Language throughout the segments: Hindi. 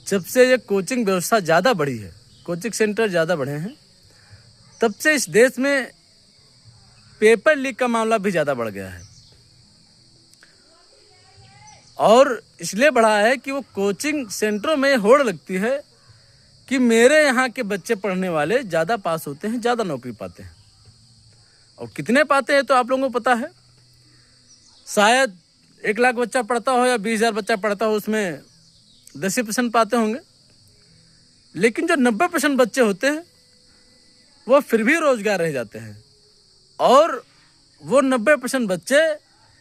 जब से ये कोचिंग व्यवस्था ज़्यादा बढ़ी है, कोचिंग सेंटर ज़्यादा बढ़े हैं, तब से इस देश में पेपर लीक का मामला भी ज़्यादा बढ़ गया है। और इसलिए बढ़ा है कि वो कोचिंग सेंटरों में होड़ लगती है कि मेरे यहाँ के बच्चे पढ़ने वाले ज़्यादा पास होते हैं, ज़्यादा नौकरी पाते हैं। और कितने पाते हैं तो आप लोगों को पता है। शायद 1 लाख बच्चा पढ़ता हो या 20,000 बच्चा पढ़ता हो, उसमें 10% पाते होंगे। लेकिन जो 90% बच्चे होते हैं वो फिर भी रोजगार रह जाते हैं। और वो 90% बच्चे,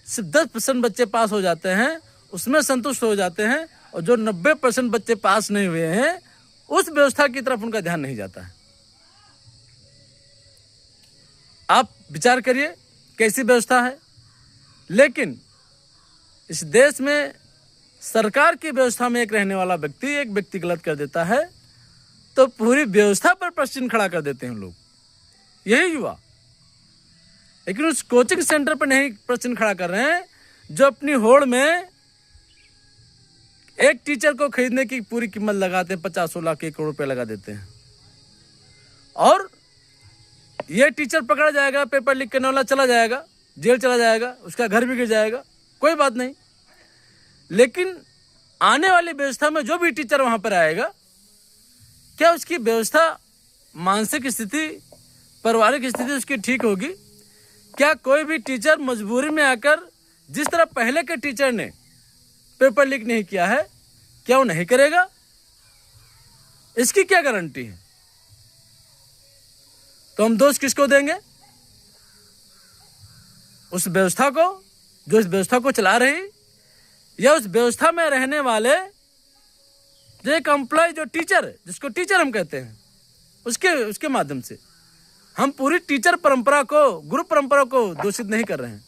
सिर्फ 10% बच्चे पास हो जाते हैं, उसमें संतुष्ट हो जाते हैं। और जो 90% बच्चे पास नहीं हुए हैं, उस व्यवस्था की तरफ उनका ध्यान नहीं जाता है। आप विचार करिए कैसी व्यवस्था है। लेकिन इस देश में सरकार की व्यवस्था में एक रहने वाला व्यक्ति, एक व्यक्ति गलत कर देता है तो पूरी व्यवस्था पर प्रश्न खड़ा कर देते हैं लोग, यही युवा। लेकिन उस कोचिंग सेंटर पर नहीं प्रश्न खड़ा कर रहे हैं जो अपनी होड़ में एक टीचर को खरीदने की पूरी कीमत लगाते हैं, 50 लाख 1 करोड़ रुपए लगा देते हैं। और ये टीचर पकड़ा जाएगा, पेपर लीक करने वाला चला जाएगा, जेल चला जाएगा, उसका घर भी गिर जाएगा, कोई बात नहीं। लेकिन आने वाली व्यवस्था में जो भी टीचर वहां पर आएगा, क्या उसकी व्यवस्था, मानसिक स्थिति, पारिवारिक स्थिति उसकी ठीक होगी? क्या कोई भी टीचर मजबूरी में आकर, जिस तरह पहले के टीचर ने पेपर लीक नहीं किया है, क्या वो नहीं करेगा? इसकी क्या गारंटी है? तो हम दोष किसको देंगे? उस व्यवस्था को, जो इस व्यवस्था को चला रही, या उस व्यवस्था में रहने वाले जो एक एम्प्लॉय, जो टीचर है, जिसको टीचर हम कहते हैं, उसके माध्यम से। हम पूरी टीचर परंपरा को, गुरु परंपरा को दोषित नहीं कर रहे हैं,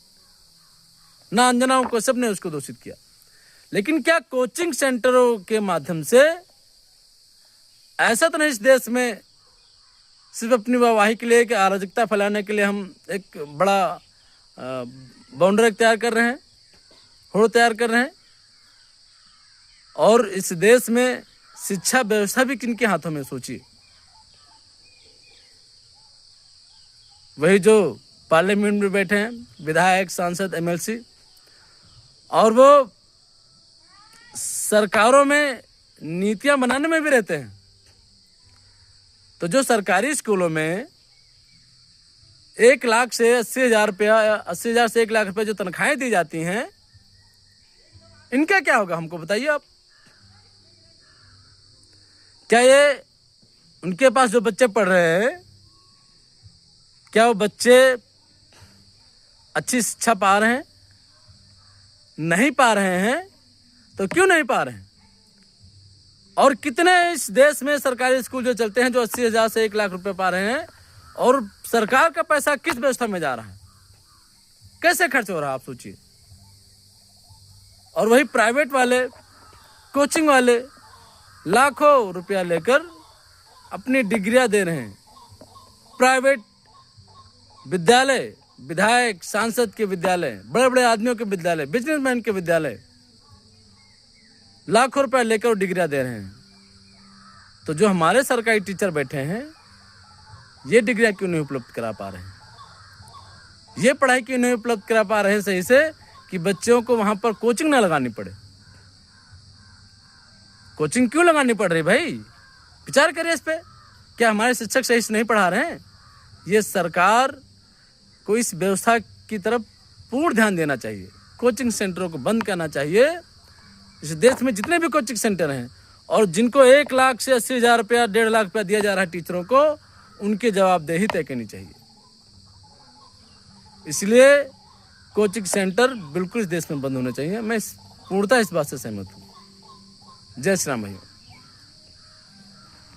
ना अंजनाओं को, सबने उसको दोषित किया। लेकिन क्या कोचिंग सेंटरों के माध्यम से, ऐसा तो नहीं इस देश में सिर्फ अपनी वाहवाही के लिए, कि अराजकता फैलाने के लिए हम एक बड़ा बाउंड्री तैयार कर रहे हैं, होड़ तैयार कर रहे हैं? और इस देश में शिक्षा व्यवस्था भी किनके हाथों में, सोचिए। वही जो पार्लियामेंट में बैठे हैं, विधायक, सांसद, MLC, और वो सरकारों में नीतियां बनाने में भी रहते हैं। तो जो सरकारी स्कूलों में 1 लाख से 80,000 रुपया, 80,000 से 1 लाख रुपए जो तनख्वाहें दी जाती हैं, इनका क्या होगा हमको बताइए आप। क्या ये उनके पास जो बच्चे पढ़ रहे हैं, क्या वो बच्चे अच्छी शिक्षा पा रहे हैं? नहीं पा रहे हैं तो क्यों नहीं पा रहे हैं? और कितने इस देश में सरकारी स्कूल जो चलते हैं, जो 80,000 से 1 लाख रुपए पा रहे हैं, और सरकार का पैसा किस व्यवस्था में जा रहा है, कैसे खर्च हो रहा है, आप सोचिए। और वही प्राइवेट वाले, कोचिंग वाले लाखों रुपया लेकर अपनी डिग्रियां दे रहे हैं। प्राइवेट विद्यालय, विधायक, सांसद के विद्यालय, बड़े बड़े आदमियों के विद्यालय, बिजनेसमैन के विद्यालय, लाखों रुपया लेकर डिग्रियां दे रहे हैं। तो जो हमारे सरकारी टीचर बैठे हैं, ये डिग्रियां क्यों नहीं उपलब्ध करा पा रहे हैं? ये पढ़ाई क्यों नहीं उपलब्ध करा पा रहे हैं सही से, कि बच्चों को वहां पर कोचिंग ना लगानी पड़े? कोचिंग क्यों लगानी पड़ रही भाई? विचार करिए इस पे। क्या हमारे शिक्षक सही से नहीं पढ़ा रहे हैं? ये सरकार को इस व्यवस्था की तरफ पूर्ण ध्यान देना चाहिए। कोचिंग सेंटरों को बंद करना चाहिए। इस देश में जितने भी कोचिंग सेंटर हैं, और जिनको 1 लाख से 80,000 रुपया, 1.5 लाख रुपया दिया जा रहा है टीचरों को, उनकी जवाबदेही तय करनी चाहिए। इसलिए कोचिंग सेंटर बिल्कुल इस देश में बंद होने चाहिए। मैं पूर्णतः इस बात से सहमत हूँ। जय श्री राम भैया।